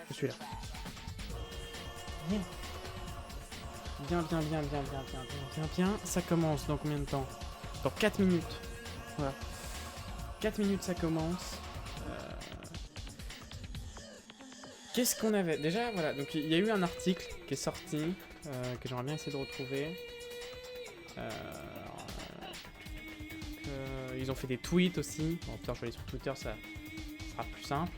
C'est celui-là. Bien. Ça commence dans combien de temps? Dans 4 minutes. Voilà. 4 minutes, ça commence. Qu'est-ce qu'on avait? Déjà, voilà. Donc, il y a eu un article qui est sorti, que j'aimerais bien essayer de retrouver. Ils ont fait des tweets aussi. Bon, putain, je vais aller sur Twitter, ça sera plus simple.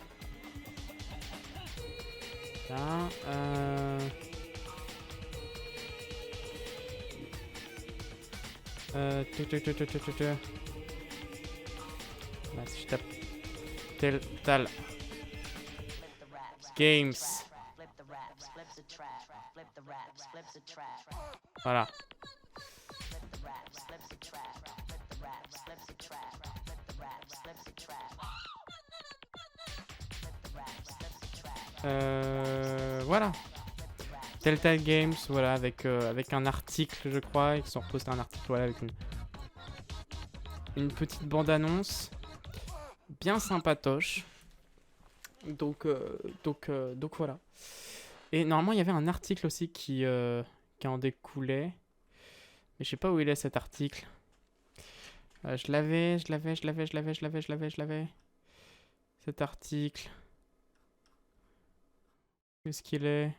Là, là, si je tape Telltale Games. Voilà. Voilà. Telltale Games, voilà, avec un article, je crois. Ils ont reposté un article, voilà, avec une petite bande-annonce. Bien sympatoche. Donc voilà. Et normalement, il y avait un article aussi qui en découlait. Mais je sais pas où il est cet article. Je l'avais. Cet article. Où est-ce qu'il est?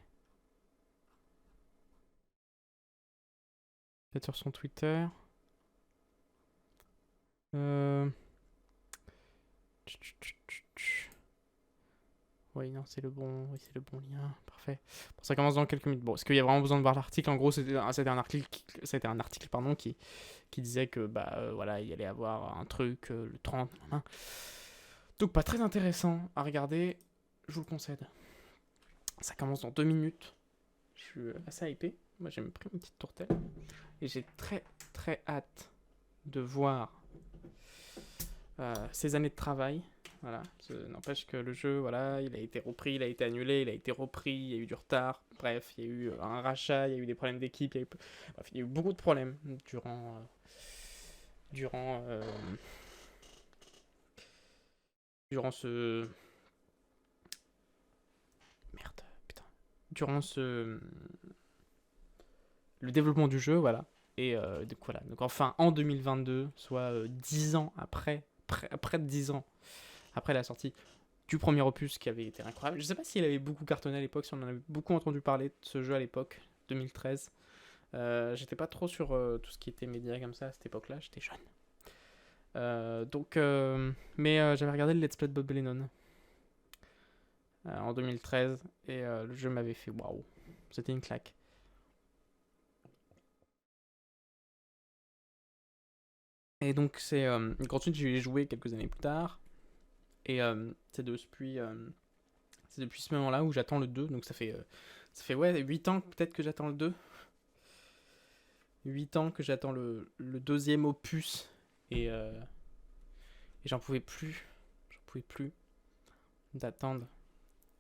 Peut-être sur son Twitter. Oui, non, c'est le bon lien. Parfait. Bon, ça commence dans quelques minutes. Bon, est-ce qu'il y a vraiment besoin de voir l'article? En gros, c'était un article, pardon, qui disait que voilà, il allait avoir un truc le 30. Hein. Donc pas très intéressant à regarder. Je vous le concède. Ça commence dans 2 minutes. Je suis assez hypé. Moi, j'ai pris une petite tourtelle et j'ai très très hâte de voir ces années de travail. Voilà, n'empêche que le jeu, voilà, il a été repris, il a été annulé, il a été repris, il y a eu du retard, bref, il y a eu un rachat, il y a eu des problèmes d'équipe, il y a eu beaucoup de problèmes durant ce... Merde, putain. Durant le développement du jeu, voilà. Et donc voilà, donc enfin en 2022, soit 10 ans après, près de 10 ans après la sortie du premier opus qui avait été incroyable. Je sais pas s'il avait beaucoup cartonné à l'époque, si on en avait beaucoup entendu parler de ce jeu à l'époque, 2013. J'étais pas trop sur tout ce qui était média comme ça à cette époque-là, j'étais jeune. Mais j'avais regardé le Let's Play de Bob Lennon en 2013 et le jeu m'avait fait waouh, c'était une claque. Et donc c'est ensuite j'ai joué quelques années plus tard et c'est depuis ce moment-là où j'attends le 2, donc ça fait ouais 8 ans peut-être que j'attends le 2. 8 ans que j'attends le deuxième opus et j'en pouvais plus d'attendre.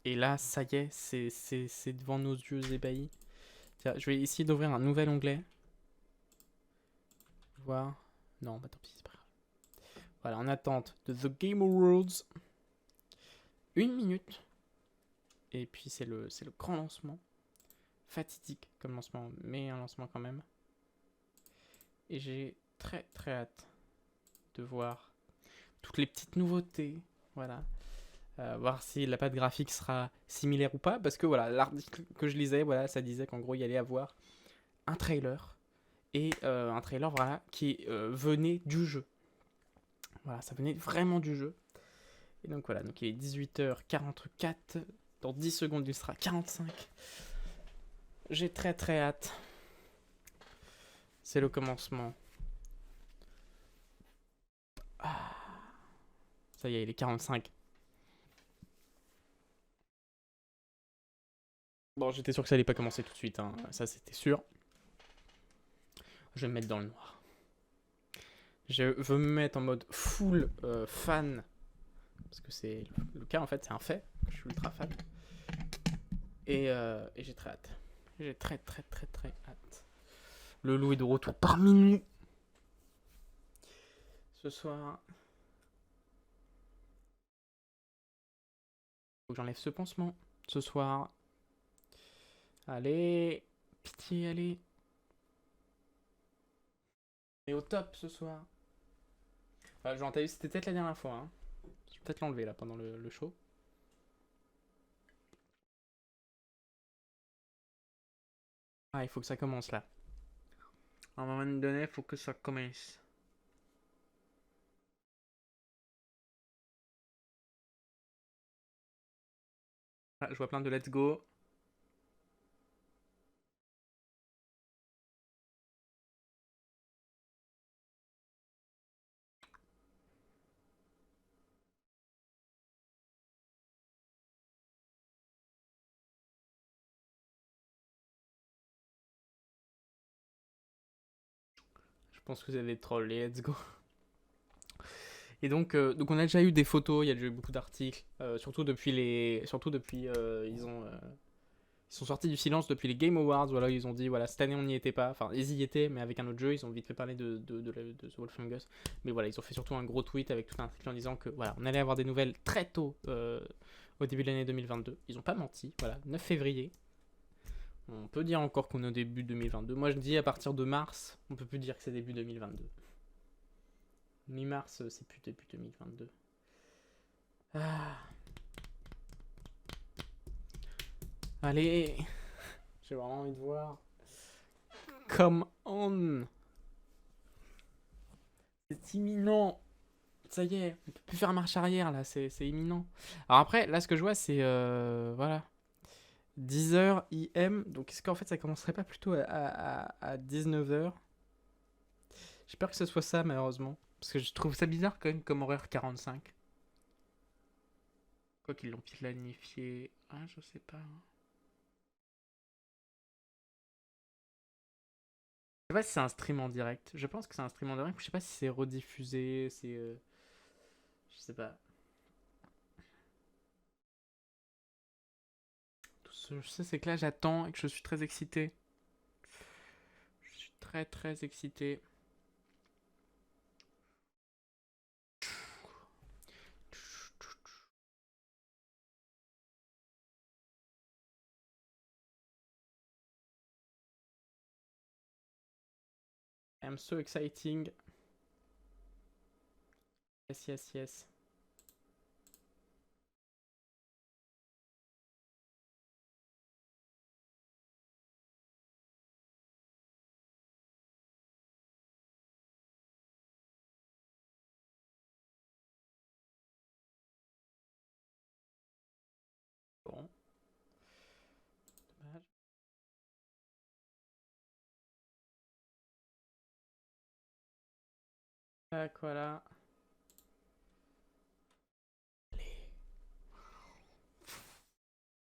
Et là, ça y est, c'est devant nos yeux ébahis. Tiens, je vais essayer d'ouvrir un nouvel onglet. Voir. Non, bah tant pis, c'est pas grave. Voilà, en attente de The Game Awards. 1 minute. Et puis c'est le grand lancement. Fatidique comme lancement, mais un lancement quand même. Et j'ai très très hâte de voir toutes les petites nouveautés. Voilà. Voir si la patte graphique sera similaire ou pas. Parce que voilà, l'article que je lisais, voilà, ça disait qu'en gros il y allait avoir un trailer. Et un trailer voilà, qui venait du jeu. Voilà, ça venait vraiment du jeu. Et donc voilà, donc il est 18h44. Dans 10 secondes, il sera 45. J'ai très très hâte. C'est le commencement. Ah. Ça y est, il est 45. Bon, j'étais sûr que ça allait pas commencer tout de suite, hein. Ça c'était sûr. Je vais me mettre dans le noir. Je veux me mettre en mode full fan. Parce que c'est le cas en fait, c'est un fait. Je suis ultra fan. Et j'ai très hâte. J'ai très très très très hâte. Le loup est de retour parmi nous. Ce soir. Faut que j'enlève ce pansement. ce soir. Allez, pitié, allez. Et au top ce soir. Genre, t'as vu, c'était peut-être la dernière fois. Hein. Je vais peut-être l'enlever là pendant le show. Ah, il faut que ça commence là. À un moment donné, il faut que ça commence. Ah, je vois plein de let's go. Je pense que vous avez des trolls, les let's go. Et donc on a déjà eu des photos, il y a déjà eu beaucoup d'articles, surtout depuis ils sont sortis du silence depuis les Game Awards. Voilà, ils ont dit voilà cette année on n'y était pas, enfin ils y étaient mais avec un autre jeu. Ils ont vite fait parler de The Wolf Among Us, mais voilà ils ont fait surtout un gros tweet avec tout un article en disant que voilà on allait avoir des nouvelles très tôt au début de l'année 2022. Ils ont pas menti, voilà 9 février. On peut dire encore qu'on est au début 2022. Moi je dis à partir de mars, on peut plus dire que c'est début 2022. Mi-mars, c'est plus début 2022. Ah. Allez, j'ai vraiment envie de voir. Come on. C'est imminent. Ça y est, on peut plus faire marche arrière là, c'est imminent. Alors après, là ce que je vois c'est voilà. 10h IM, donc est-ce qu'en fait ça commencerait pas plutôt à 19h? J'ai peur que ce soit ça malheureusement. Parce que je trouve ça bizarre quand même comme horaire 45. Quoi qu'ils l'ont planifié. Ah, je sais pas. Je sais pas si c'est un stream en direct. Je pense que c'est un stream en direct. Je sais pas si c'est rediffusé. Je sais pas. Tout ce que je sais, c'est que là j'attends et que je suis très excité. Je suis très très excité. I'm so exciting. Yes, yes, yes. Bon. Dommage. Tac, voilà.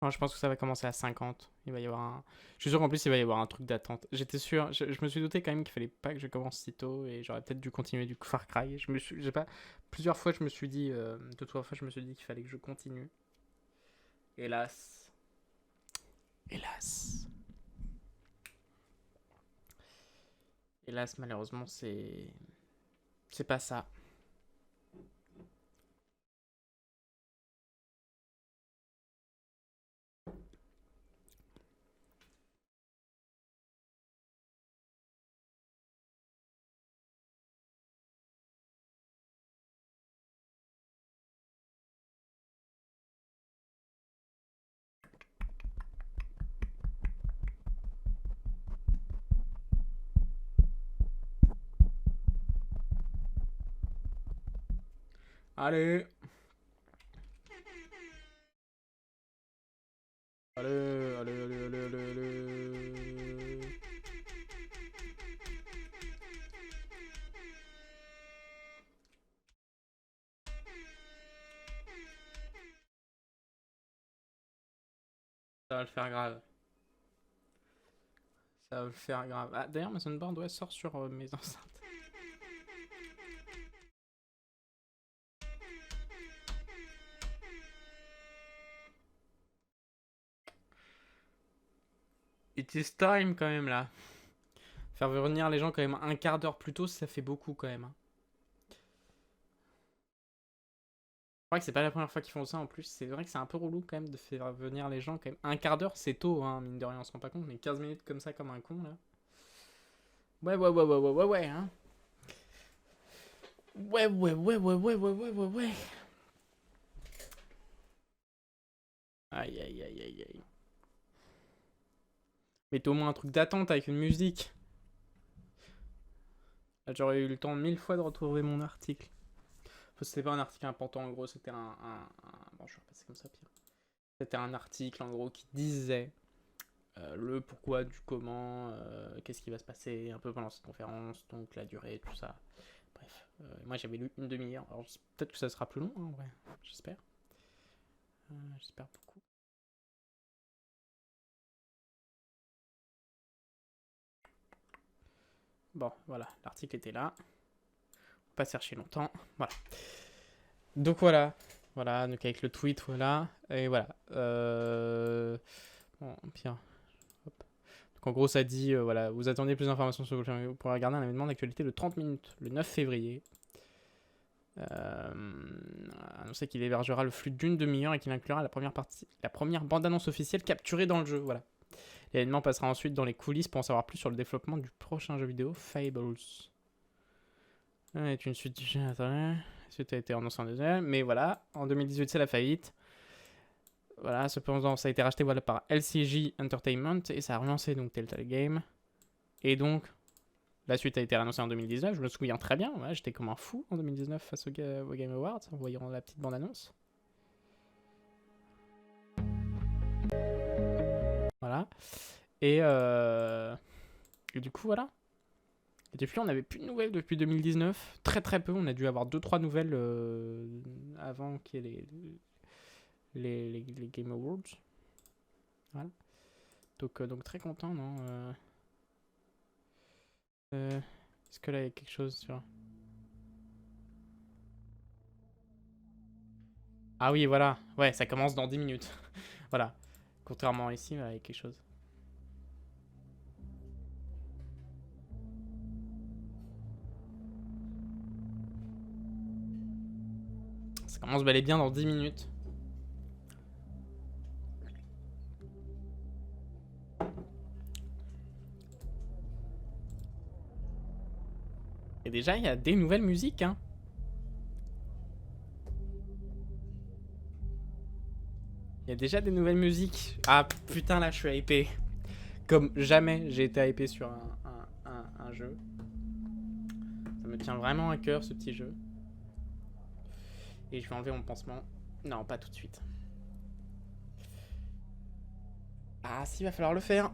Moi, je pense que ça va commencer à 50. Il va y avoir un. Je suis sûr qu'en plus, il va y avoir un truc d'attente. J'étais sûr. Je me suis douté quand même qu'il fallait pas que je commence si tôt. Et j'aurais peut-être dû continuer du Far Cry. J'ai pas. Plusieurs fois, je me suis dit. Deux, trois fois, je me suis dit qu'il fallait que je continue. Hélas. Hélas. Hélas, malheureusement, c'est. C'est pas ça. Allez. Allez, allez, allez, allez, allez, allez. Ça va le faire grave. Ça va le faire grave. Ah, d'ailleurs, ma soundboard ouais, sort sur mes enceintes. It is time quand même là. Faire venir les gens quand même un quart d'heure plus tôt, ça fait beaucoup quand même. Hein. crois que c'est pas la première fois qu'ils font ça en plus. C'est vrai que c'est un peu relou quand même de faire venir les gens quand même. Un quart d'heure, c'est tôt, hein, mine de rien, on se rend pas compte, mais 15 minutes comme ça, comme un con là. Ouais, hein. Ouais. Aïe. Mettez au moins un truc d'attente avec une musique. Là, j'aurais eu le temps 1000 fois de retrouver mon article. Enfin, c'était pas un article important, en gros, c'était Bon, je vais repasser comme ça, pire. C'était un article, en gros, qui disait le pourquoi du comment, qu'est-ce qui va se passer un peu pendant cette conférence, donc la durée, tout ça. Bref, moi j'avais lu une demi-heure, alors peut-être que ça sera plus long, hein, en vrai, j'espère. J'espère beaucoup. Bon, voilà, l'article était là. Pas chercher longtemps, voilà. Donc voilà, donc avec le tweet, voilà, et voilà. Bon, pire. Hop. Donc en gros, ça dit, voilà, vous attendez plus d'informations sur vous pourrez regarder un événement d'actualité de 30 minutes, le 9 février. Annoncé qu'il hébergera le flux d'une demi-heure et qu'il inclura la première bande-annonce officielle capturée dans le jeu, voilà. L'événement passera ensuite dans les coulisses pour en savoir plus sur le développement du prochain jeu vidéo, Fables. Est une suite du jeu, attendez. La suite a été annoncée en deuxième, mais voilà, en 2018 c'est la faillite. Voilà, cependant ça a été racheté voilà, par LCG Entertainment et ça a relancé donc Telltale Game. Et donc, la suite a été annoncée en 2019, je me souviens très bien, ouais, j'étais comme un fou en 2019 face au Game Awards en voyant la petite bande-annonce. Voilà. Et du coup, voilà. Et depuis, on n'avait plus de nouvelles depuis 2019. Très peu, on a dû avoir 2-3 nouvelles avant qu'il y ait les Game Awards. Voilà. Donc très content, non Est-ce que là, il y a quelque chose sur... Ah oui, voilà. Ouais, ça commence dans 10 minutes. Voilà. Contrairement à ici, il y a quelque chose. Ça commence bel et bien dans 10 minutes. Et déjà, il y a des nouvelles musiques, hein. Il y a déjà des nouvelles musiques. Ah putain, là, je suis hypé. Comme jamais j'ai été hypé sur un jeu. Ça me tient vraiment à cœur, ce petit jeu. Et je vais enlever mon pansement. Non, pas tout de suite. Ah, si, va falloir le faire.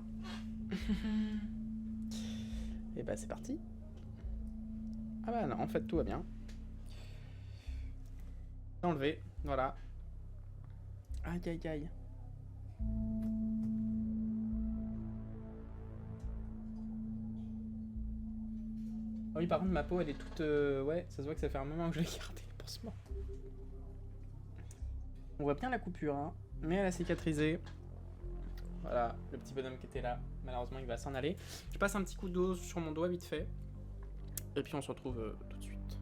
Et bah, c'est parti. Ah bah non, en fait, tout va bien. C'est enlevé, voilà. Aïe. Ah oui, par contre, ma peau, elle est toute... Ouais, ça se voit que ça fait un moment que je l'ai gardé, le pansement. On voit bien la coupure, hein. Mais elle a cicatrisé. Voilà, le petit bonhomme qui était là. Malheureusement, il va s'en aller. Je passe un petit coup d'eau sur mon doigt vite fait. Et puis on se retrouve tout de suite.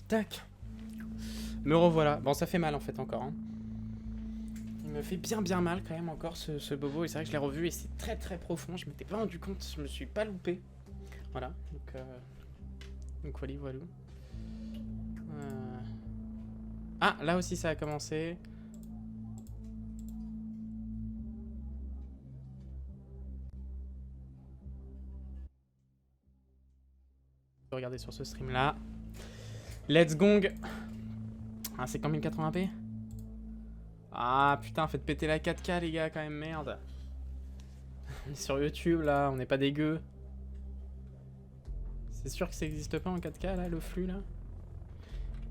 Tac. Me revoilà. Bon, ça fait mal en fait encore. Hein. Il me fait bien mal quand même encore ce bobo. Et c'est vrai que je l'ai revu et c'est très profond. Je m'étais pas rendu compte. Je me suis pas loupé. Voilà. Donc voilà. Ah, là aussi ça a commencé. Regardez sur ce stream là. Let's gong. Ah, c'est quand 1080p. Ah putain, faites péter la 4K les gars quand même, merde. On est sur YouTube là, on n'est pas dégueu. C'est sûr que ça existe pas en 4K là, le flux là.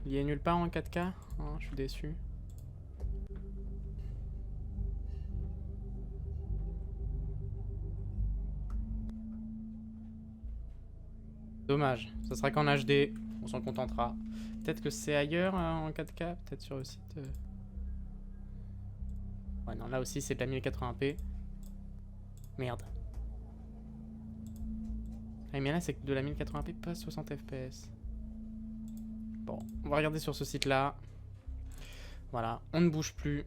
Il y est nulle part en 4K. Oh, je suis déçu. Dommage, ça sera qu'en HD, on s'en contentera. Peut-être que c'est ailleurs en 4K, peut-être sur le site. Ouais non, là aussi c'est de la 1080p. Merde. Ah mais là c'est de la 1080p, pas 60 fps. Bon, on va regarder sur ce site là. Voilà, on ne bouge plus.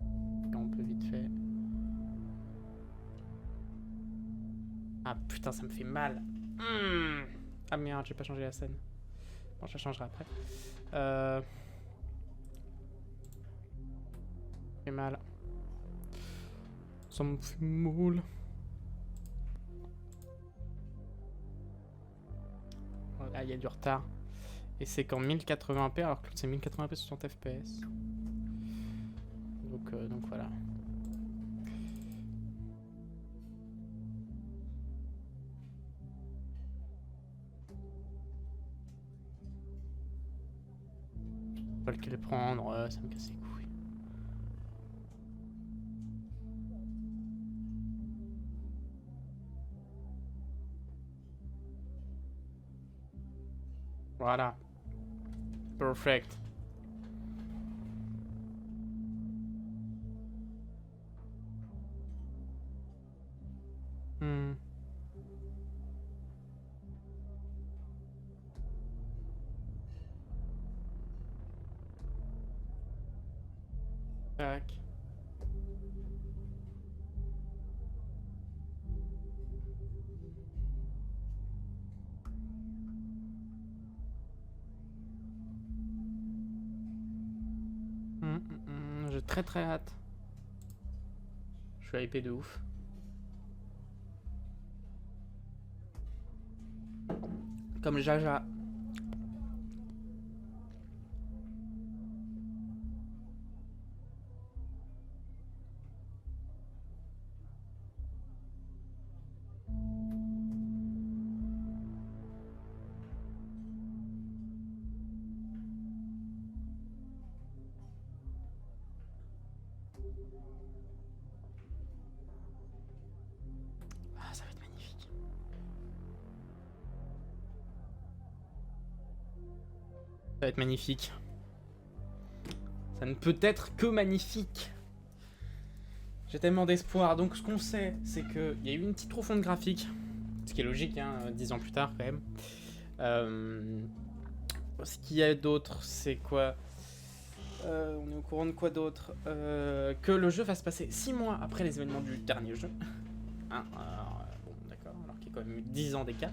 On peut vite fait. Ah putain, ça me fait mal. Ah merde, j'ai pas changé la scène. Bon, je la changerai après. Ça fait mal. Ça me fait moule. Là, il y a du retard. Et c'est qu'en 1080p, alors que c'est 1080p 60 fps. Donc voilà. Pas lequel prendre, ça me casse les couilles. Voilà. Perfect. Tac. J'ai très hâte. Je suis hypé de ouf. Comme Jaja. Ah, ça va être magnifique. Ça va être magnifique. Ça ne peut être que magnifique. J'ai tellement d'espoir. Donc ce qu'on sait, c'est qu'il y a eu une petite refonte graphique. Ce qui est logique, hein, 10 ans plus tard quand même. Ce qu'il y a d'autre, c'est quoi? On est au courant de quoi d'autre? Que le jeu va se passer 6 mois après les événements du dernier jeu. Hein, bon, d'accord, alors qu'il y a quand même eu 10 ans d'écart.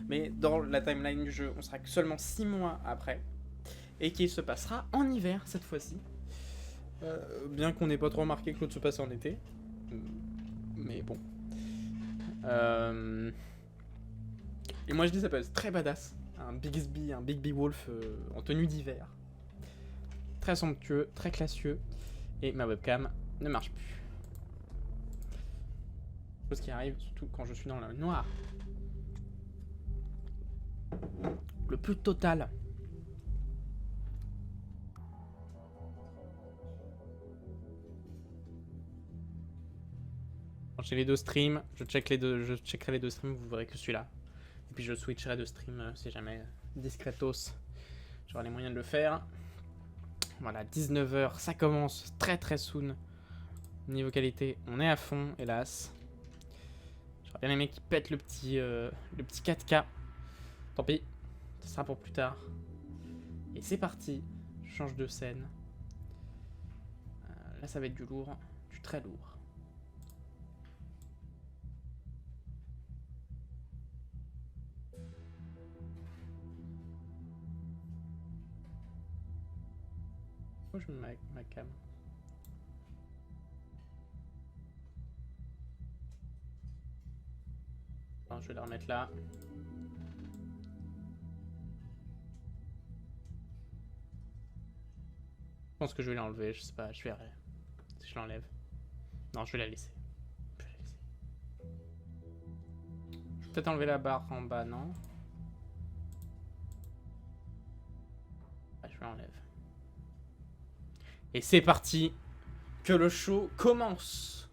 Mais dans la timeline du jeu, on sera que seulement 6 mois après. Et qu'il se passera en hiver cette fois-ci. Bien qu'on n'ait pas trop remarqué que l'autre se passe en été. Mais bon. Et moi je dis ça peut être très badass. Un Bigsby, un Big Wolf en tenue d'hiver. Très somptueux, très classieux. Et ma webcam ne marche plus. Chose qui arrive surtout quand je suis dans le noir. Le plus total. J'ai les deux streams, je checkerai les deux streams, vous verrez que celui-là. Et puis je switcherai de stream si jamais discretos. J'aurai les moyens de le faire. Voilà, 19h, ça commence très soon. Niveau qualité, on est à fond, hélas. J'aurais bien aimé qu'ils pètent le petit 4K. Tant pis, ce sera pour plus tard. Et c'est parti, je change de scène. Là ça va être du lourd, du très lourd. Où je mets ma cam? Bon, je vais la remettre là. Je pense que je vais l'enlever, je sais pas, je verrai si je l'enlève. Non, je vais la laisser. Je vais la laisser. Je vais peut-être enlever la barre en bas, non? Ah, je l'enlève. Et c'est parti, que le show commence.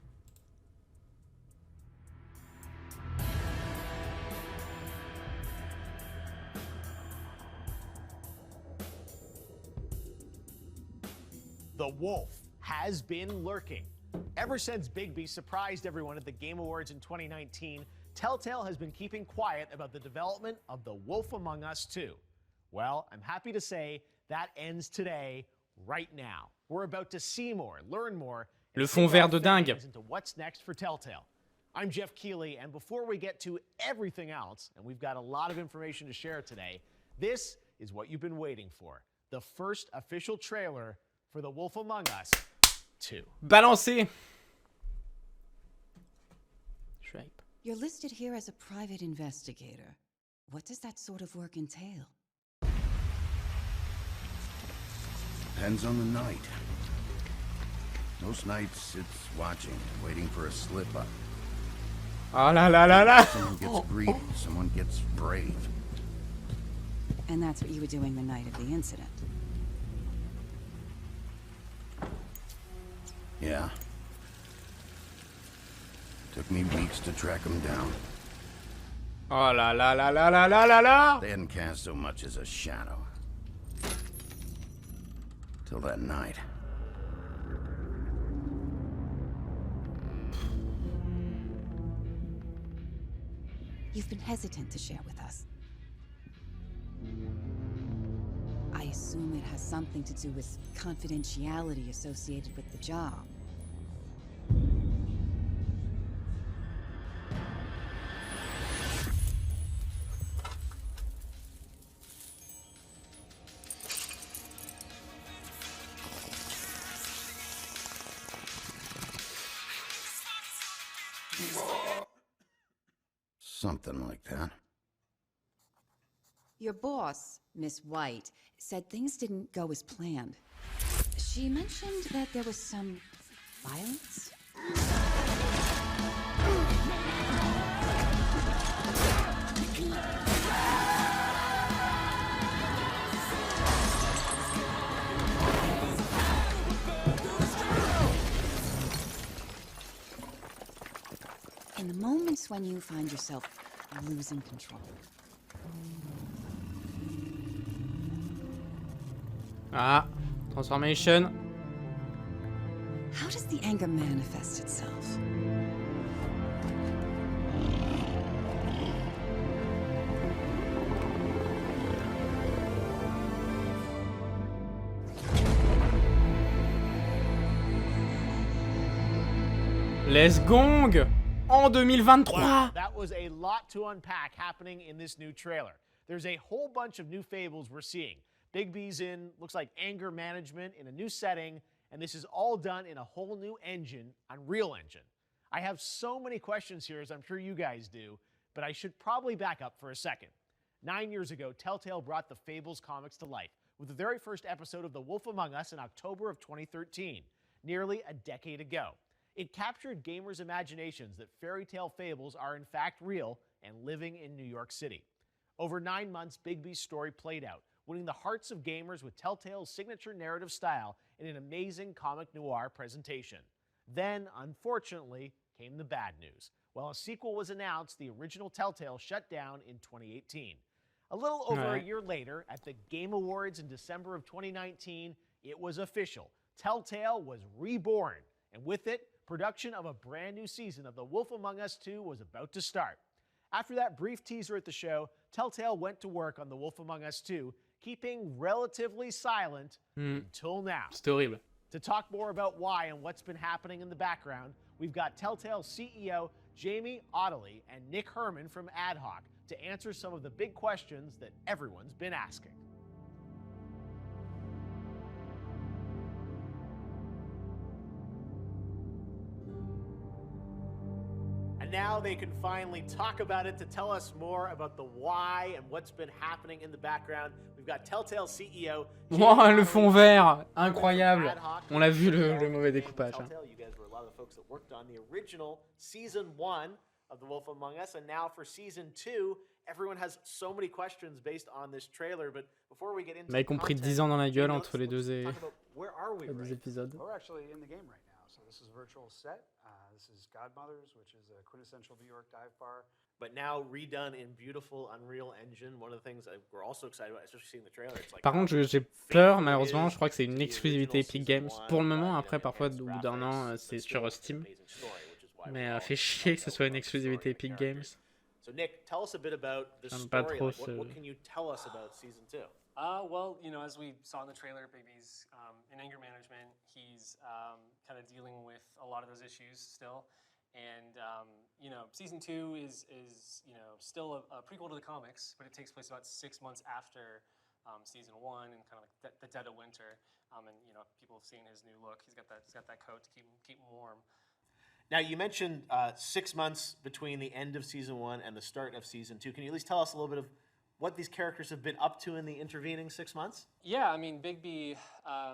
The wolf has been lurking. Ever since Bigby surprised everyone at the Game Awards in 2019, Telltale has been keeping quiet about the development of The Wolf Among Us 2. Well, I'm happy to say that ends today, right now. We're about to see more, learn more, Le fond vert de dingue. Into what's next for Telltale. I'm Jeff Keighley, and before we get to everything else, and we've got a lot of information to share today, this is what you've been waiting for. The first official trailer for The Wolf Among Us 2. Balancez. Shripe. You're listed here as a private investigator. What does that sort of work entail? Depends on the night. Most nights it's watching, waiting for a slip up. Oh la la la la. Someone gets greedy, someone gets brave. And that's what you were doing the night of the incident. Yeah. Took me weeks to track them down. Oh la la la la la la la la. They hadn't cast so much as a shadow. Till that night. You've been hesitant to share with us. I assume it has something to do with confidentiality associated with the job. Something like that. Your boss, Miss White, said things didn't go as planned. She mentioned that there was some violence? In the moments when you find yourself losing control. Ah, transformation. How does the anger manifest itself? Les Gong en 2023. Wow, that was a lot to unpack happening in this new trailer. There's a whole bunch of new fables we're seeing. Bigby's in, looks like anger management in a new setting, and this is all done in a whole new engine, Unreal Engine. I have so many questions here, as I'm sure you guys do, but I should probably back up for a second. 9 years ago, Telltale brought the Fables comics to life with the very first episode of The Wolf Among Us in October of 2013, nearly a decade ago. It captured gamers' imaginations that fairy tale fables are in fact real and living in New York City. Over 9 months, Bigby's story played out, winning the hearts of gamers with Telltale's signature narrative style in an amazing comic noir presentation. Then, unfortunately, came the bad news. While a sequel was announced, the original Telltale shut down in 2018. A little over a year later, at the Game Awards in December of 2019, it was official. Telltale was reborn, and with it, production of a brand new season of The Wolf Among Us 2 was about to start. After that brief teaser at the show, Telltale went to work on The Wolf Among Us 2, keeping relatively silent until now. C'était horrible. To talk more about why and what's been happening in the background, we've got Telltale CEO Jamie Ottley and Nick Herman from Ad Hoc to answer some of the big questions that everyone's been asking. And now they can finally talk about it to tell us more about the why and what's been happening in the background. We've got Telltale CEO. Wow, le fond vert, incroyable. On l'a vu le mauvais découpage. Telltale, you guys were a lot of the folks that worked on the original season 1 of The Wolf Among Us, and now for season 2, everyone has so many questions based on this trailer. But before we get into Mais compris 10 ans dans la gueule entre les deux where are we right épisodes. We're actually in the game right now. So this is a virtual set. This is Godmother's, which is a quintessential New York dive bar. But now redone in beautiful Unreal Engine. One of the things that we're also excited about, especially seeing the trailer, it's like. Par contre, j'ai peur, malheureusement, je crois que c'est une exclusivité Epic Games pour le moment. Après, parfois, au bout d'un an, c'est sur Steam. Mais fait chier que ce soit une exclusivité Epic Games. So Nick, tell us a bit about the J'aime pas story. trop Like, what can you tell us about season 2? Well, you know, as we saw in the trailer, Bigby's in anger management. He's kind of dealing with a lot of those issues still. And, you know, season 2 is you know, still a prequel to the comics, but it takes place about 6 months after season 1 and kind of like the dead of winter. And, you know, people have seen his new look. He's got that coat to keep him warm. Now, you mentioned 6 months between the end of season 1 and the start of season 2. Can you at least tell us a little bit of what these characters have been up to in the intervening 6 months? Yeah, I mean, Bigby,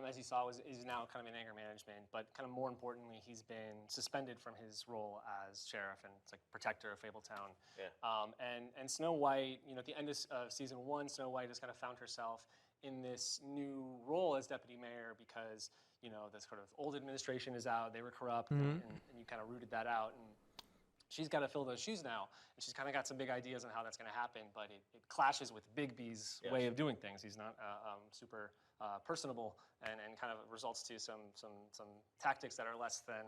as you saw, is now kind of in anger management, but kind of more importantly, he's been suspended from his role as sheriff and it's like protector of Fabletown. Yeah. And Snow White, you know, at the end of season 1, Snow White has kind of found herself in this new role as deputy mayor because, you know, the sort of old administration is out, they were corrupt, and you kind of rooted that out. And she's got to fill those shoes now, and she's kind of got some big ideas on how that's going to happen, but it clashes with Bigby's way of doing things. He's not super personable, and kind of results to some tactics that are less than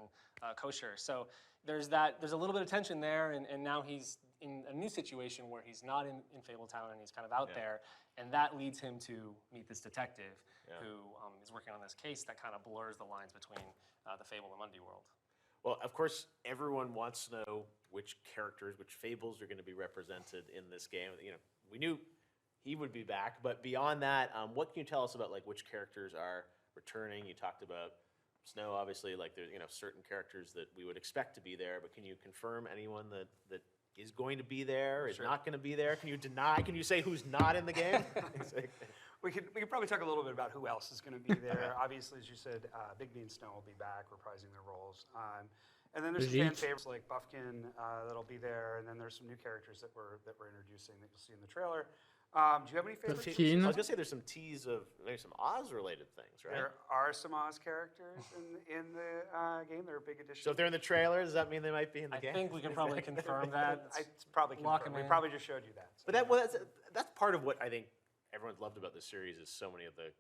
kosher. So there's a little bit of tension there, and now he's in a new situation where he's not in Fabletown and he's kind of out there, and that leads him to meet this detective who is working on this case that kind of blurs the lines between the Fable and Mundy world. Well, of course, everyone wants to know which characters, which fables are going to be represented in this game. You know, we knew he would be back, but beyond that, what can you tell us about like which characters are returning? You talked about Snow, obviously, like there's certain characters that we would expect to be there, but can you confirm anyone that is going to be there, is not going to be there? Can you deny? Can you say who's not in the game? We could probably talk a little bit about who else is going to be there. Obviously, as you said, Bigby and Snow will be back, reprising their roles. And then there's some fan favorites like Buffkin that'll be there, and then there's some new characters that we're introducing that you'll see in the trailer. Do you have any favorites? Buffkin. I was gonna say there's some tease of maybe some Oz-related things, right? There are some Oz characters in the game. They're a big addition. So if they're in the trailer, does that mean they might be in the game? I think we can probably confirm that. It's probably confirmed. We probably just showed you that. So. But that's part of what I think everyone's loved about this series is so many of the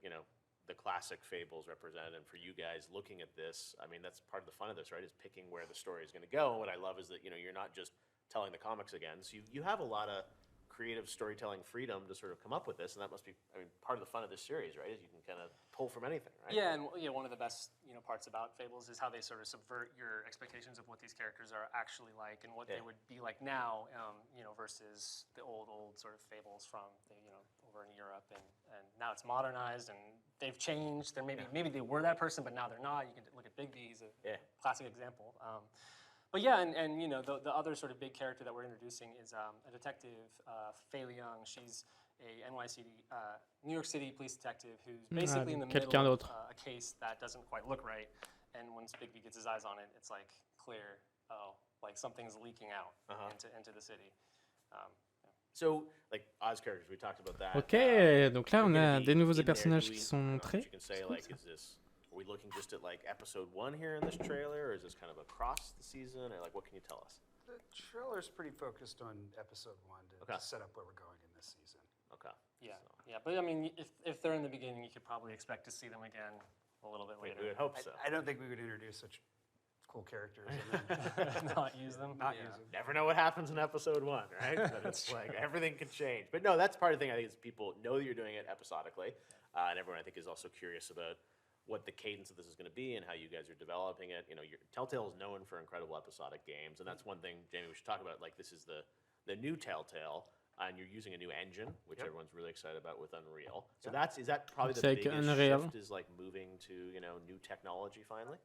the classic fables represented. And for you guys looking at this, I mean that's part of the fun of this, right? Is picking where the story is going to go. And what I love is that you're not just telling the comics again. So you have a lot of creative storytelling freedom to sort of come up with this, and that must be, I mean, part of the fun of this series, right? Is you can kind of pull from anything, right? Yeah, and one of the best parts about Fables is how they sort of subvert your expectations of what these characters are actually like and what they would be like now, versus the old sort of Fables from over in Europe, and now it's modernized and they've changed. They're maybe they were that person, but now they're not. You can look at Bigby; he's a classic example. But yeah, and the other sort of big character that we're introducing is a detective, Faye Leung. She's a New York City police detective who's basically in the middle of a case that doesn't quite look right. And once Bigby gets his eyes on it, it's like clear, like something's leaking out into the city. So, like Oz characters, we talked about that. Ok, donc là on a des nouveaux personnages qui sont montrés. You can say like, are we looking just at like episode 1 here in this trailer, or is this kind of across the season, or like what can you tell us? The trailer's pretty focused on episode 1 to set up where we're going in this season. Okay. Yeah, but I mean, if they're in the beginning, you could probably expect to see them again a little bit later. We would hope so. I don't think we would introduce such cool characters and then Not use them. not use them. Never know what happens in episode 1, right? But it's like everything can change. But no, that's part of the thing. I think is people know that you're doing it episodically, and everyone I think is also curious about what the cadence of this is going to be and how you guys are developing it. Telltale is known for incredible episodic games, and that's one thing, Jamie, we should talk about. Like, this is the new Telltale, and you're using a new engine, which everyone's really excited about with Unreal. So is that probably the biggest shift, is like moving to new technology finally?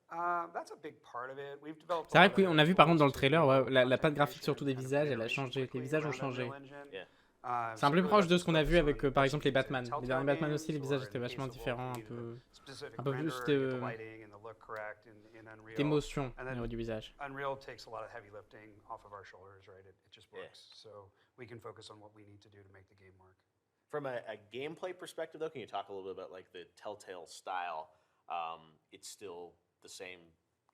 That's a big part of it. We've developed. C'est vrai qu'on a vu par contre dans le trailer, ouais, la patte graphique surtout des visages, elle a changé. Les visages ont changé. C'est un peu plus proche de ce qu'on a vu avec par exemple les Batman. Les derniers Batman aussi, les visages étaient vachement différents, un peu plus d'émotion au niveau du visage. Unreal takes a lot of heavy lifting off of our shoulders, right? It just works. So we can focus on what we need to do to make the game work. From a gameplay perspective, though, can you talk a little bit about like the Telltale style? It's still the same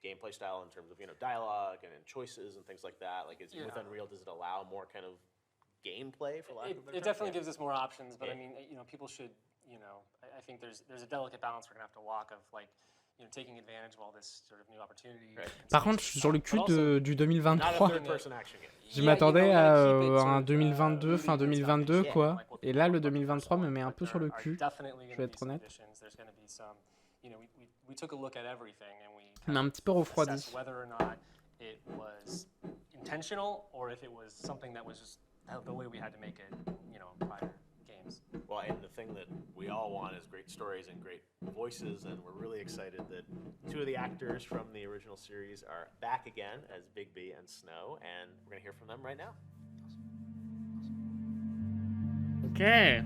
gameplay style in terms of dialogue and choices and things like that. Like, with Unreal, does it allow more kind of gameplay, for lack of a better term? It definitely gives us more options, but I mean, people should, I think there's a delicate balance we're gonna have to walk of like, taking advantage of all this sort of new opportunity. Par contre, je suis sur le cul du 2023. Action game. Je m'attendais à un 2022, fin 2022, quoi. Et là, le 2023 me met un peu sur le cul. Je vais être honnête. We took a look at everything and we Il m'a un petit peu refroidi. whether or not it was intentional or if it was something that was just the way we had to make it, prior games. Well, and the thing that we all want is great stories and great voices, and we're really excited that 2 of the actors from the original series are back again as Bigby and Snow, and we're going to hear from them right now. Ok.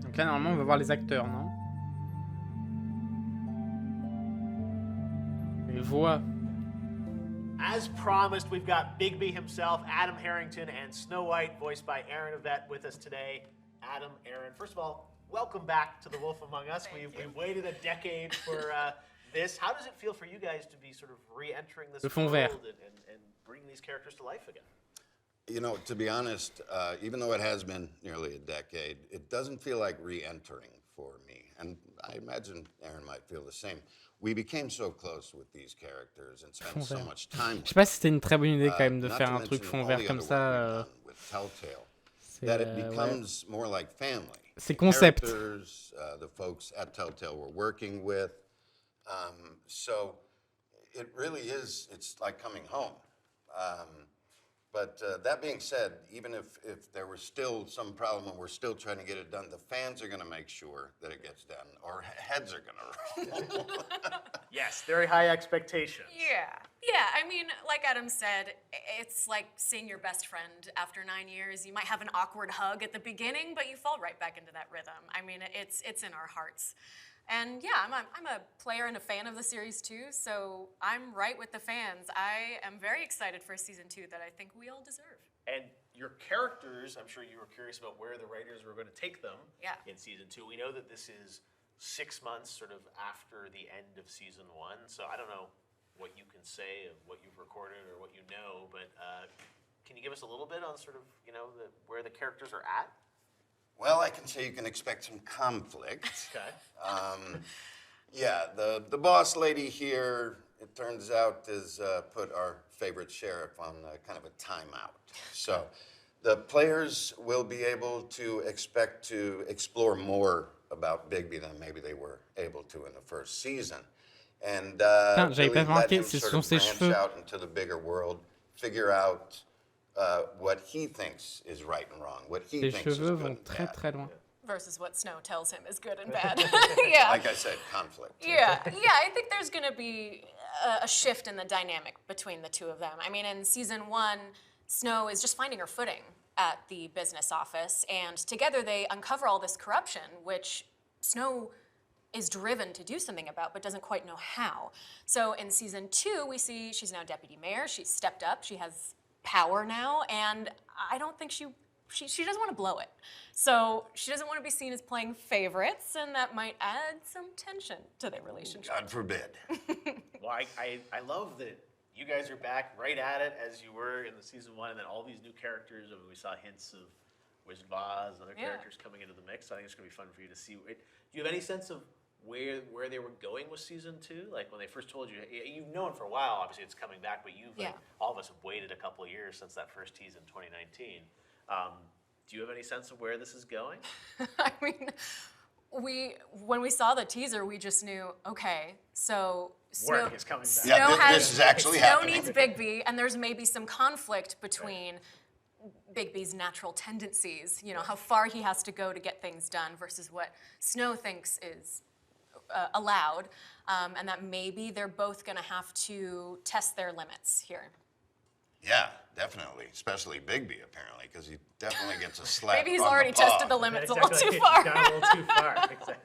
Donc là, normalement, on va voir les acteurs, non? Les voix. As promised, we've got Bigby himself, Adam Harrington, and Snow White, voiced by Aaron Yvette, with us today. Adam, Aaron, first of all, welcome back to The Wolf Among Us. We've waited a decade for this. How does it feel for you guys to be sort of re-entering this world and bringing these characters to life again? To be honest, even though it has been nearly a decade, it doesn't feel like re-entering for me. And I imagine Aaron might feel the same. We became so close with these characters and spent so much time. Je sais pas si c'était une très bonne idée quand même de faire un truc fond vert comme ça. That it becomes more like family. C'est concept. The folks at Telltale we're working with. So it really is, it's like coming home. But that being said, even if there was still some problem and we're still trying to get it done, the fans are going to make sure that it gets done, or heads are going to roll. Yes, very high expectations. Yeah. I mean, like Adam said, it's like seeing your best friend after 9 years. You might have an awkward hug at the beginning, but you fall right back into that rhythm. I mean, it's in our hearts. And yeah, I'm a player and a fan of the series too, so I'm right with the fans. I am very excited for season 2 that I think we all deserve. And your characters, I'm sure you were curious about where the writers were going to take them in season 2. We know that this is 6 months sort of after the end of season 1, so I don't know what you can say of what you've recorded or what you know, but can you give us a little bit on sort of, where the characters are at? Well, I can say you can expect some conflict. Okay. The boss lady here, it turns out, has put our favorite sheriff on kind of a timeout. So the players will be able to expect to explore more about Bigby than maybe they were able to in the first season. And j'avais pas remarqué, ce sont ses cheveux. Out into the bigger world, figure out what he thinks is right and wrong, what he Les thinks is cheveux good vont and très bad. très loin. Versus what Snow tells him is good and bad. Yeah. Like I said, conflict. Yeah, I think there's going to be a shift in the dynamic between the two of them. I mean, in season 1, Snow is just finding her footing at the business office, and together they uncover all this corruption, which Snow is driven to do something about, but doesn't quite know how. So in season 2, we see she's now deputy mayor. She's stepped up. She has power now, and I don't think she doesn't want to blow it. So she doesn't want to be seen as playing favorites, and that might add some tension to their relationship. God forbid. Well, I love that you guys are back right at it as you were in the season 1, and then all these new characters. We saw hints of Wizard of Oz and other characters coming into the mix. I think it's going to be fun for you to see. Do you have any sense of where they were going with season 2? Like when they first told you, you've known for a while, obviously it's coming back, but you've like all of us have waited a couple of years since that first tease in 2019. Do you have any sense of where this is going? I mean, when we saw the teaser, we just knew, okay, so Work is coming back. Snow this is actually happening. Snow needs Bigby, and there's maybe some conflict between Bigby's natural tendencies, you know, how far he has to go to get things done versus what Snow thinks is allowed, and that maybe they're both going to have to test their limits here. Yeah, definitely. Especially Bigby, apparently, because he definitely gets a slap. Maybe he's on already the paw. tested the limits a little too far. Gone a little too far. Exactly.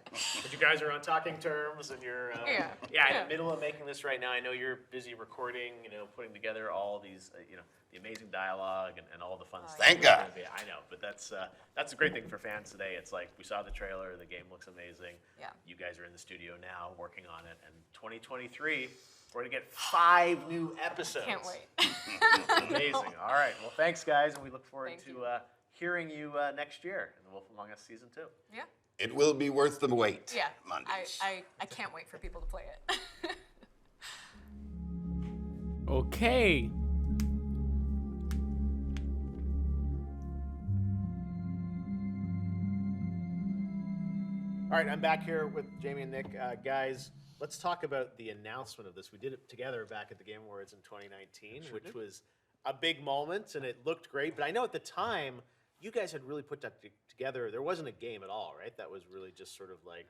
But you guys are on talking terms, and you're in the middle of making this right now. I know you're busy recording, you know, putting together all these, you know, the amazing dialogue and all the fun stuff. Thank God. I know, but that's a great thing for fans today. It's like we saw the trailer, the game looks amazing. Yeah. You guys are in the studio now working on it, and 2023. We're going to get 5 new episodes. Can't wait. Amazing. All right. Well, thanks, guys, and we look forward Thank to hearing you next year in The Wolf Among Us Season 2. Yeah. It will be worth the wait. Yeah. Mondays. I can't wait for people to play it. Okay. All right, I'm back here with Jamie and Nick. Guys, let's talk about the announcement of this. We did it together back at the Game Awards in 2019, which was a big moment, and it looked great. But I know at the time, you guys had really put that together. There wasn't a game at all, right? That was really just sort of like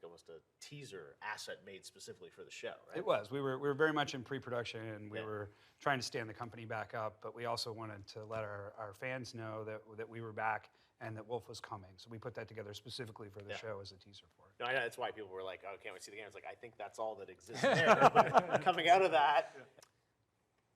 almost a teaser asset made specifically for the show, right? It was. We were very much in pre-production, and we were trying to stand the company back up, but we also wanted to let our fans know that we were back and that Wolf was coming. So we put that together specifically for the show as a teaser for it. No, I know that's why people were like, "Oh, can't we see the game?" It's like, I think that's all that exists there. But coming out of that.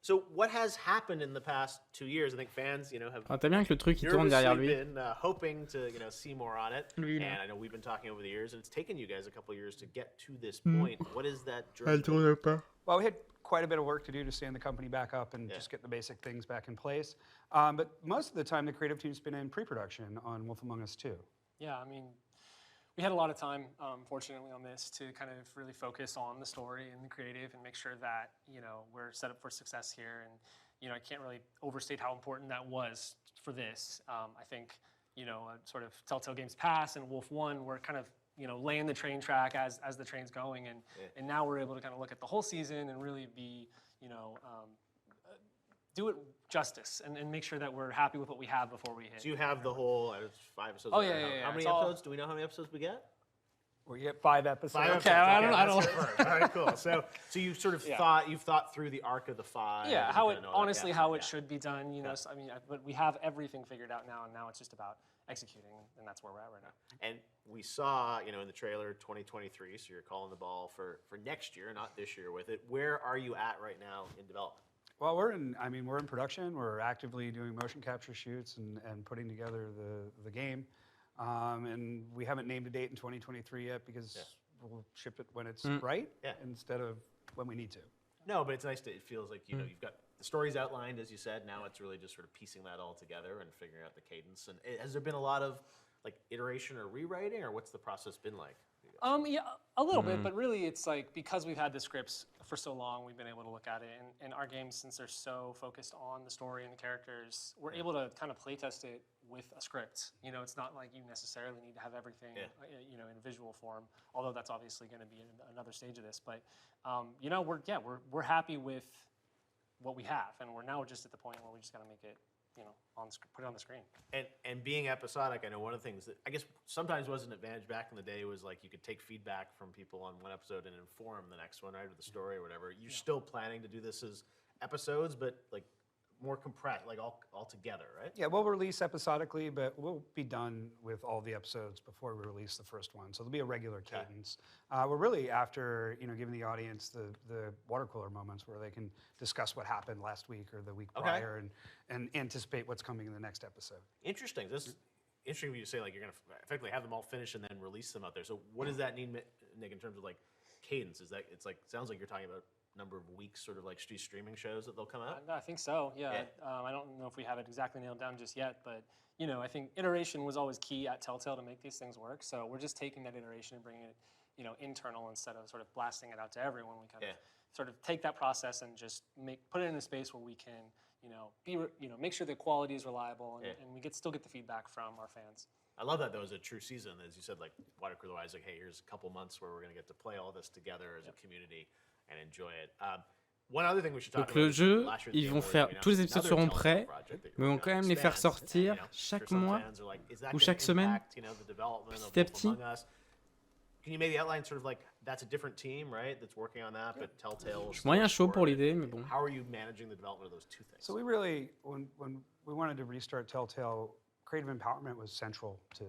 So what has happened in the past 2 years? I think fans, you know, have Ah, t'as bien que le truc il tourne derrière nervously lui. been hoping to, you know, see more on it. Lui, là. And I know we've been talking over the years, and it's taken you guys a couple of years to get to this point. What is that journey? pas. Well, we had quite a bit of work to do to stand the company back up and just get the basic things back in place. But most of the time, the creative team's been in pre-production on Wolf Among Us 2. Yeah, I mean, we had a lot of time, fortunately, on this to kind of really focus on the story and the creative and make sure that, you know, we're set up for success here. And, you know, I can't really overstate how important that was for this. I think, you know, sort of Telltale Games Pass and Wolf 1 were kind of, you know, laying the train track as the train's going. And now we're able to kind of look at the whole season and really be, you know, do it justice and make sure that we're happy with what we have before we hit. So you have the whole 5 episodes. Oh, yeah. How many It's all- episodes? Do we know how many episodes we get? We get 5 episodes. 5 episodes. Okay, I don't let's hear it first. All right, cool. So you've sort of thought through the arc of the 5. Yeah, and how you it know, like, honestly yeah, how yeah. it should be done. You know, so, I mean, but we have everything figured out now, and now it's just about executing, and that's where we're at right now. And we saw, you know, in the trailer 2023, so you're calling the ball for next year, not this year with it. Where are you at right now in development? Well, we're in production. We're actively doing motion capture shoots and putting together the game. And we haven't named a date in 2023 yet because we'll ship it when it's right instead of when we need to. No, but it's nice it feels like, you know, you've got the stories outlined, as you said. Now it's really just sort of piecing that all together and figuring out the cadence. And has there been a lot of like iteration or rewriting, or what's the process been like? Yeah, a little bit, but really it's like because we've had the scripts for so long, we've been able to look at it, and our games, since they're so focused on the story and the characters, we're able to kind of play test it with a script. You know, it's not like you necessarily need to have everything, you know, in visual form, although that's obviously going to be another stage of this. But you know, we're happy with what we have, and we're now just at the point where we just got to make it, you know, put it on the screen. And being episodic, I know one of the things that I guess sometimes was an advantage back in the day was like you could take feedback from people on one episode and inform the next one, right, or the story or whatever. You're still planning to do this as episodes, but like more compressed, like all together, right? Yeah, we'll release episodically, but we'll be done with all the episodes before we release the first one. So there'll be a regular cadence. We're really after, you know, giving the audience the water cooler moments where they can discuss what happened last week or the week prior and anticipate what's coming in the next episode. Interesting. This is interesting for you to say, like, you're going to effectively have them all finished and then release them out there. So what does that mean, Nick, in terms of like cadence? Is that, it's like, sounds like you're talking about number of weeks, sort of like streaming shows that they'll come out? I think so, yeah. I don't know if we have it exactly nailed down just yet, but you know, I think iteration was always key at Telltale to make these things work. So we're just taking that iteration and bringing it internal instead of sort of blasting it out to everyone. We kind of sort of take that process and just put it in a space where we can, make sure the quality is reliable and we still get the feedback from our fans. I love that, though, as a true season. As you said, like, Water Cooler-wise, like, hey, here's a couple months where we're going to get to play all this together as a community and enjoy it. One other thing we should talk Donc le jeu, ils vont faire, tous les épisodes seront prêts, mais vont quand même les faire sortir chaque mois ou chaque semaine, petit à petit. Can you maybe outline sort of like that's a different team, right? That's working on that, but Telltale. Je suis moyen chaud pour l'idée, mais bon. How are you managing the development of those two things? So we really, when we wanted to restart Telltale, creative empowerment was central to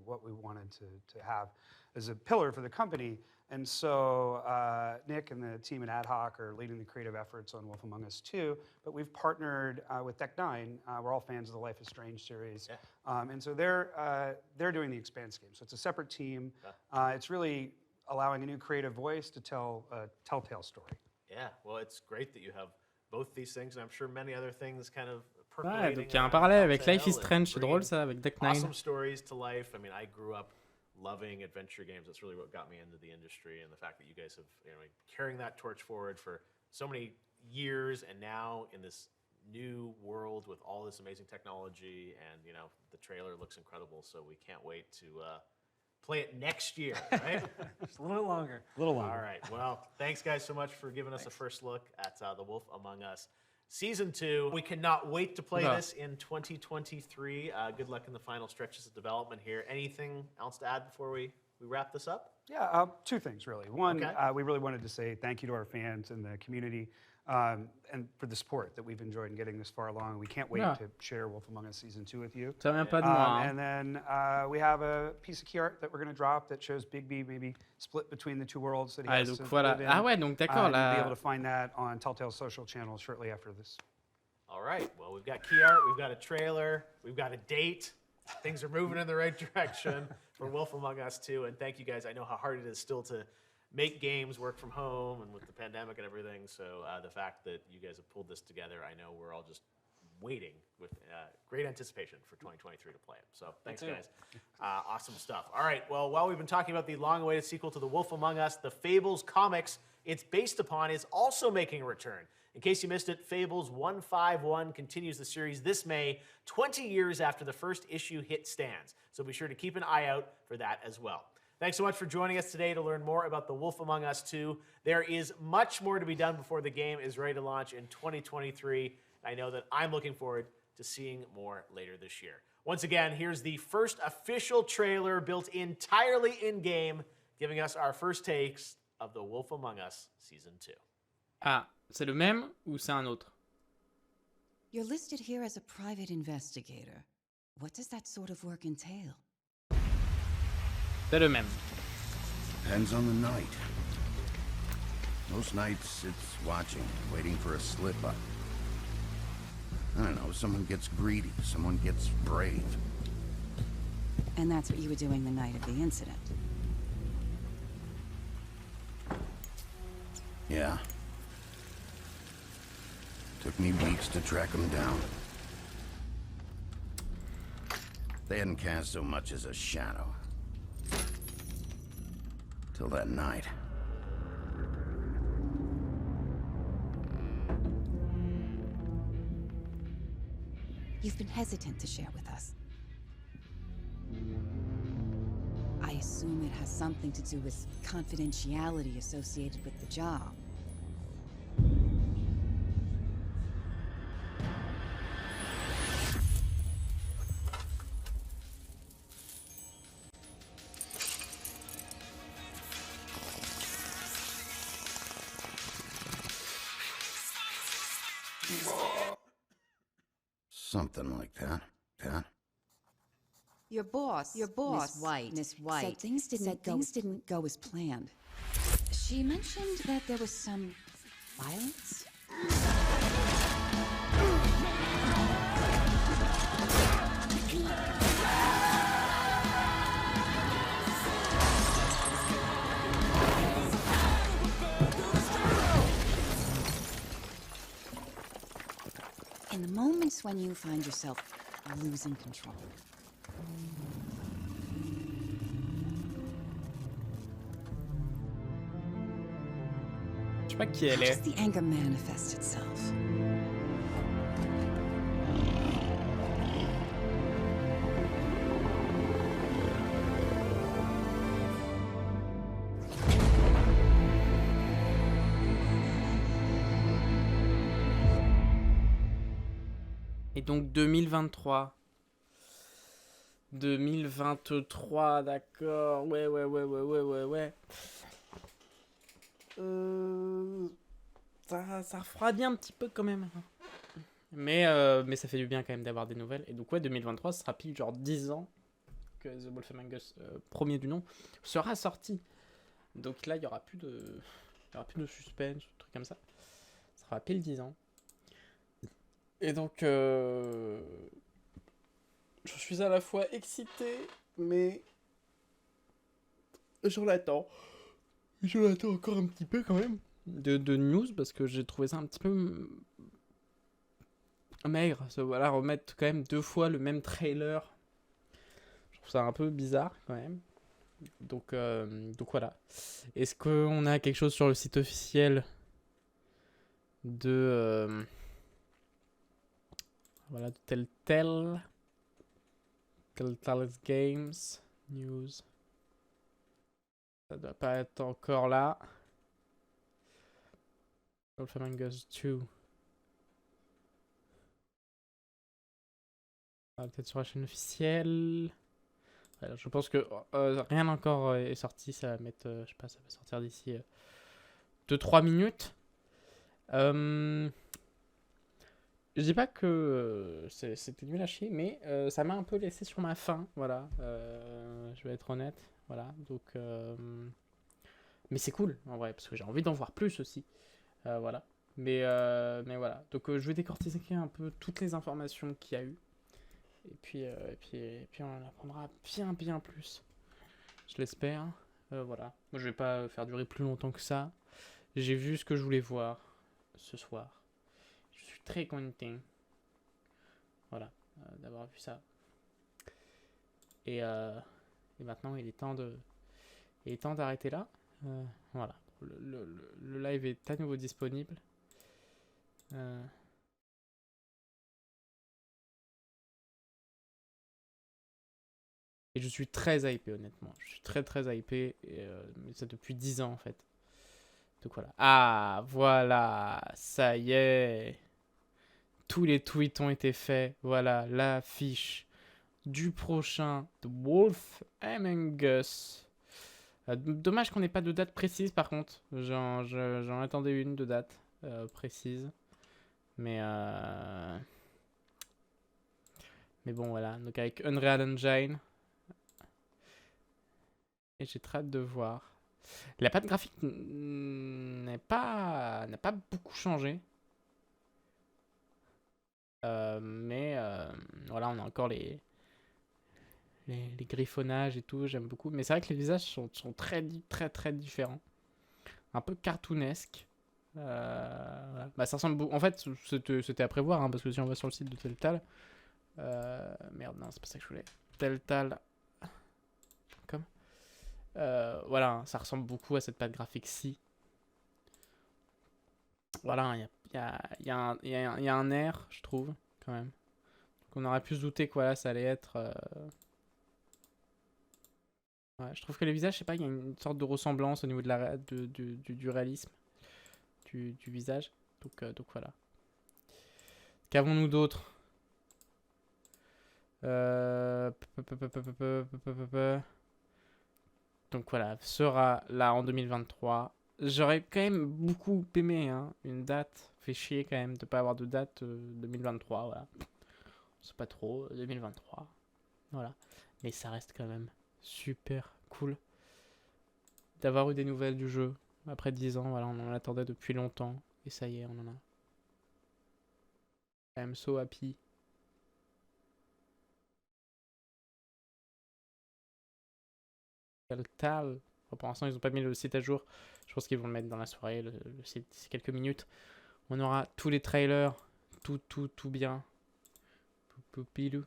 what we wanted to have as a pillar for the company. And so Nick and the team at Ad Hoc are leading the creative efforts on Wolf Among Us 2, but we've partnered with Deck 9. We're all fans of the Life is Strange series. And so they're doing the Expanse game. So it's a separate team. It's really allowing a new creative voice to tell a Telltale story. Yeah, well, it's great that you have both these things, and I'm sure many other things kind of Ouais, donc il y a un parallèle avec Life is Strange, c'est drôle ça, avec Deck 9. Awesome stories to life. I mean, I grew up loving adventure games. That's really what got me into the industry, and the fact that you guys have carrying that torch forward for so many years, and now in this new world with all this amazing technology, and the trailer looks incredible. So we can't wait to play it next year, right? Just a little longer. All right. Well, thanks guys so much for giving us a first look at The Wolf Among Us Season 2. We cannot wait to play this in 2023. Good luck in the final stretches of development here. Anything else to add before we wrap this up? Yeah, two things really. One, we really wanted to say thank you to our fans and the community and for the support that we've enjoyed in getting this far along. We can't wait to share Wolf Among Us Season 2 with you. Ça vient pas de moi. And then we have a piece of key art that we're going to drop that shows Big B maybe split between the two worlds that he has donc to voilà. live in. Ah ouais, donc d'accord. You'll be able to find that on Telltale's social channels shortly after this. All right. Well, we've got key art, we've got a trailer, we've got a date. Things are moving in the right direction for Wolf Among Us 2. And thank you guys. I know how hard it is still to make games, work from home, and with the pandemic and everything. So the fact that you guys have pulled this together, I know we're all just waiting with great anticipation for 2023 to play it. So thanks, guys. Awesome stuff. All right. Well, while we've been talking about the long-awaited sequel to The Wolf Among Us, the Fables comics it's based upon is also making a return. In case you missed it, Fables 151 continues the series this May, 20 years after the first issue hit stands. So be sure to keep an eye out for that as well. Thanks so much for joining us today to learn more about The Wolf Among Us 2. There is much more to be done before the game is ready to launch in 2023. I know that I'm looking forward to seeing more later this year. Once again, here's the first official trailer built entirely in-game, giving us our first takes of The Wolf Among Us Season 2. Ah, c'est le même ou c'est un autre? You're listed here as a private investigator. What does that sort of work entail? C'est le même. Depends on the night. Most nights it's watching, waiting for a slip-up. I don't know, someone gets greedy, someone gets brave. And that's what you were doing the night of the incident. Yeah. Took me weeks to track them down. They hadn't cast so much as a shadow. Till that night. You've been hesitant to share with us. I assume it has something to do with confidentiality associated with the job. Something like that. Pat? Your boss, Miss White, said things didn't go as planned. She mentioned that there was some violence. In the moments when you find yourself losing control. sais pas qui elle How est. does the anger manifest itself? Et donc 2023. 2023, d'accord. Ouais. Ça refroidit un petit peu quand même. Mais ça fait du bien quand même d'avoir des nouvelles. Et donc ouais, 2023, ce sera pile genre 10 ans que The Wolf Among Us, premier du nom, sera sorti. Donc là, il y aura plus de suspense, de trucs comme ça. Ça sera pile 10 ans. Et donc, je suis à la fois excité, mais je l'attends. Je l'attends encore un petit peu quand même de news, parce que j'ai trouvé ça un petit peu maigre. Voilà, remettre quand même 2 fois le même trailer. Je trouve ça un peu bizarre quand même. Donc voilà. Est-ce qu'on a quelque chose sur le site officiel de voilà, de Telltale Games News? Ça doit pas être encore là. Wolf Among Us 2. Peut-être sur la chaîne officielle. Alors, je pense que rien encore est sorti. Ça va mettre, je sais pas, ça va sortir d'ici 2-3 minutes. Je dis pas que c'était nul à chier, mais ça m'a un peu laissé sur ma faim. Voilà. Je vais être honnête. Voilà. Donc, mais c'est cool en vrai, parce que j'ai envie d'en voir plus aussi. Voilà. Mais voilà. Donc, je vais décortiquer un peu toutes les informations qu'il y a eu. Et puis on en apprendra bien plus. Je l'espère. Voilà. Moi, je vais pas faire durer plus longtemps que ça. J'ai vu ce que je voulais voir ce soir. Je suis très content. Voilà. D'avoir vu ça. Et maintenant, il est temps d'arrêter là. Voilà. Le live est à nouveau disponible. Et je suis très hypé, honnêtement. Je suis très hypé. Mais ça depuis 10 ans, en fait. Donc voilà. Ah, voilà. Ça y est. Tous les tweets ont été faits. Voilà, l'affiche du prochain The Wolf Among Us. Dommage qu'on n'ait pas de date précise, par contre. J'en attendais une de date précise. Mais bon, voilà. Donc avec Unreal Engine. Et j'ai très hâte de voir. La patte graphique n'a pas beaucoup changé. Mais voilà, on a encore les griffonnages et tout, j'aime beaucoup. Mais c'est vrai que les visages sont très différents. Un peu cartoonesque. Voilà. Bah, ça ressemble beaucoup. En fait, c'était à prévoir, hein, parce que si on va sur le site de Telltale. Merde, non, c'est pas ça que je voulais. Telltale. Comme. Voilà, ça ressemble beaucoup à cette patte graphique-ci. Voilà, il y a un air, je trouve, quand même. Donc on aurait pu se douter que voilà, ça allait être. Ouais, je trouve que les visages, je sais pas, il y a une sorte de ressemblance au niveau de du réalisme du visage. Donc voilà. Qu'avons-nous d'autre? Donc voilà, sera là en 2023. J'aurais quand même beaucoup aimé une date. Fait chier quand même de pas avoir de date 2023. Voilà. C'est pas trop 2023. Voilà. Mais ça reste quand même super cool d'avoir eu des nouvelles du jeu. Après 10 ans, voilà, on en attendait depuis longtemps. Et ça y est, on en a. I'm so happy. Telltale. Bon, pour l'instant, ils n'ont pas mis le site à jour. Je pense qu'ils vont le mettre dans la soirée, le site, d'ici quelques minutes. On aura tous les trailers. Tout bien. Poupilou.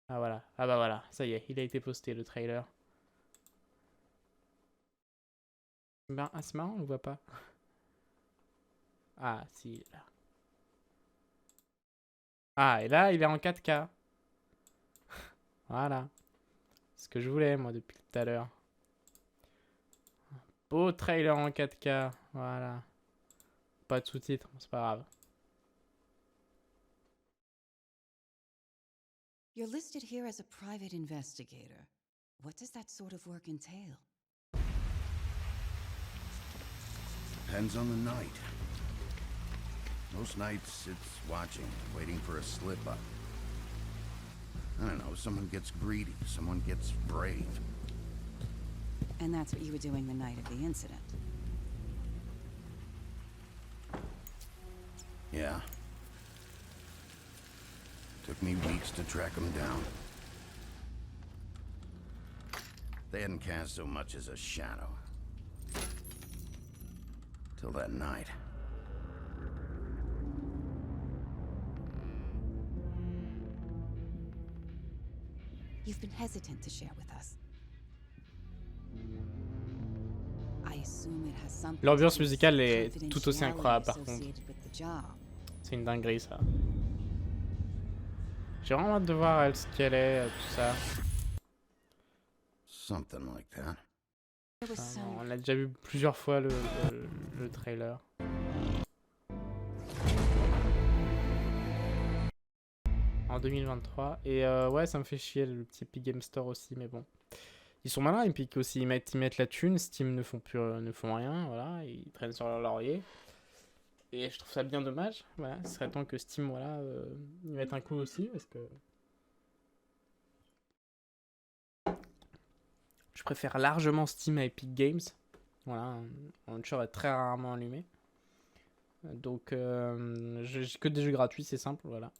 Ah voilà. Ah bah voilà. Ça y est, il a été posté le trailer. Ah, c'est marrant, on le voit pas. Ah, si, là. Ah, et là, il est en 4K. Voilà. C'est ce que je voulais, moi, depuis tout à l'heure. Beau trailer en 4K. Voilà. Pas de sous-titres, c'est pas grave. You're listed here as a private investigator. What does that sort of work entail? Depends on the night. Most nights it's watching, waiting for a slip up. I don't know, someone gets greedy, someone gets brave. And that's what you were doing the night of the incident. Yeah. Took me weeks to track them down. They hadn't cast so much as a shadow. Till that night. You've been hesitant to share with us. I assume it has something L'ambiance to do with musicale est tout aussi confidentiality incroyable par contre. associated with the job. C'est une dinguerie ça. J'ai vraiment hâte de voir elle ce qu'elle est, tout ça. Something like that. There was Enfin, some on l'a déjà vu plusieurs fois le trailer. En 2023. Et ouais, ça me fait chier le petit Epic Game Store aussi, mais bon. Ils sont malins, Epic aussi, ils mettent la thune, Steam ne font rien, voilà, ils traînent sur leur laurier. Et je trouve ça bien dommage, voilà, ce serait temps que Steam, voilà, y mette un coup aussi, parce que... Je préfère largement Steam à Epic Games. Voilà, un launcher est très rarement allumé. Donc, j'ai que des jeux gratuits, c'est simple, voilà.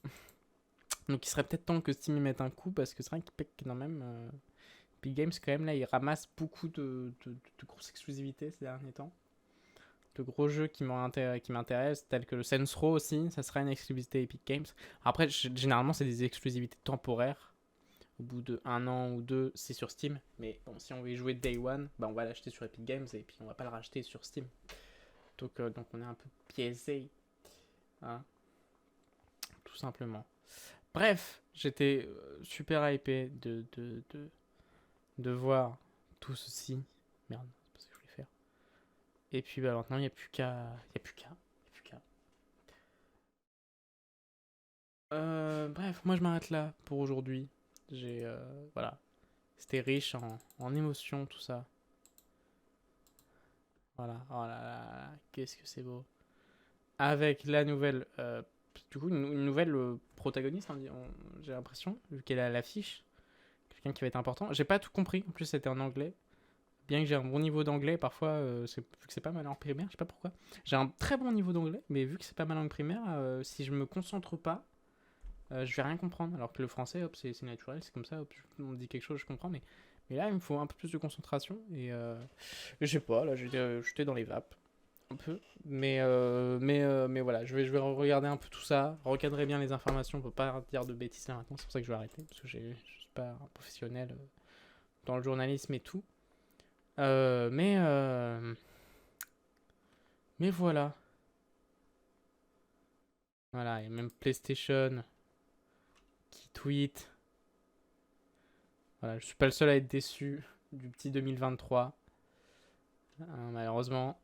Donc il serait peut-être temps que Steam y mette un coup, parce que c'est vrai qu'il pète quand même... Epic Games, quand même, là, il ramasse beaucoup de grosses exclusivités ces derniers temps. De gros jeux qui m'intéressent, tels que le Saints Row aussi, ça sera une exclusivité Epic Games. Après, généralement, c'est des exclusivités temporaires. Au bout de 1 an ou 2, c'est sur Steam. Mais bon, si on veut y jouer Day One, bah, on va l'acheter sur Epic Games et puis on va pas le racheter sur Steam. Donc on est un peu biaisé. Hein, tout simplement. Bref, j'étais super hypé de voir tout ceci. Merde, c'est pas ce que je voulais faire. Et puis bah, maintenant, il n'y a plus qu'à. Bref, moi je m'arrête là pour aujourd'hui. Voilà. C'était riche en émotions, tout ça. Voilà. Oh là là, qu'est-ce que c'est beau. Avec la nouvelle. Du coup, une nouvelle protagoniste, hein, j'ai l'impression, vu qu'elle est à l'affiche. Quelqu'un qui va être important. J'ai pas tout compris, en plus c'était en anglais. Bien que j'ai un bon niveau d'anglais, parfois, vu que c'est pas ma langue primaire, je sais pas pourquoi. J'ai un très bon niveau d'anglais, mais vu que c'est pas ma langue primaire, si je me concentre pas, je vais rien comprendre. Alors que le français, hop, c'est naturel, c'est comme ça, hop, on me dit quelque chose, je comprends, mais là, il me faut un peu plus de concentration, et je sais pas, là, j'étais dans les vapes, un peu, mais voilà, je vais regarder un peu tout ça, recadrer bien les informations, on peut pas dire de bêtises là maintenant, c'est pour ça que je vais arrêter, parce que je suis pas un professionnel dans le journalisme et tout. Mais voilà. Voilà, il y a même PlayStation qui tweet. Voilà, je suis pas le seul à être déçu du petit 2023. Malheureusement.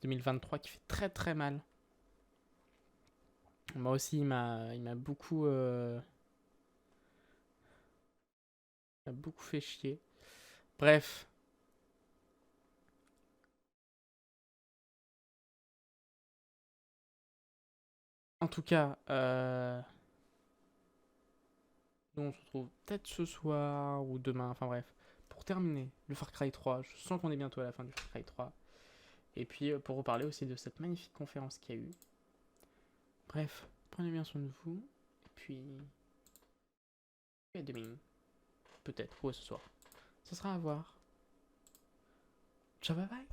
2023 qui fait très très mal. Moi aussi, il m'a beaucoup fait chier. Bref. En tout cas, nous on se retrouve peut-être ce soir ou demain, enfin bref, pour terminer le Far Cry 3. Je sens qu'on est bientôt à la fin du Far Cry 3. Et puis pour reparler aussi de cette magnifique conférence qu'il y a eu. Bref, prenez bien soin de vous. Et puis à demain. Peut-être, ou ce soir. Ça sera à voir. Ciao, bye bye.